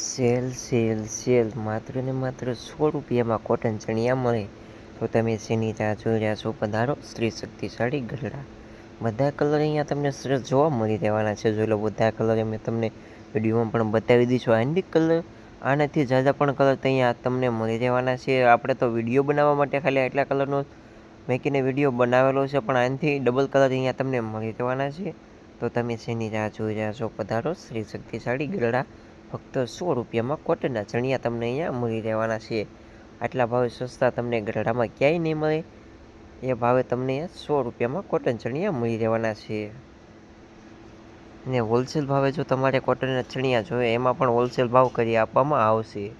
Sale sale sale માત્ર ને માત્ર 100 રૂપિયામાં કોટન ચણિયા મળે. તો તમે શેની રાહ જોઈ રહ્યા છો? પધારો શ્રી શક્તિશાળી ગઢડા. બધા કલર અહીંયા તમને સરસ જોવા મળી રહેવાના છે. જોઈ લો, બધા કલર મેં તમને વિડીયોમાં પણ બતાવી દઈશું. આંડી કલર આનાથી ઝાઝા પણ કલર તો અહીંયા તમને મળી રહેવાના છે. આપણે તો વિડીયો બનાવવા માટે ખાલી આટલા કલરનો મેકીને વિડીયો બનાવેલો છે, પણ આનાથી ડબલ કલર અહીંયા તમને મળી રહેવાના છે. તો તમે શેની રાહ જોઈ રહ્યા છો? પધારો શ્રી શક્તિશાળી ગઢડા. ફક્ત 100 રૂપિયામાં કોટનના ચણિયા તમને અહીંયા મળી રહેવાના છે. આટલા ભાવે સસ્તા તમને ગઢડામાં ક્યાંય નહીં મળે. એ ભાવે તમને 100 રૂપિયામાં કોટન ચણિયા મળી રહેવાના છે. ને હોલસેલ ભાવે જો તમારે કોટનના ચણિયા જોઈએ, એમાં પણ હોલસેલ ભાવ કરી આપવામાં આવશે.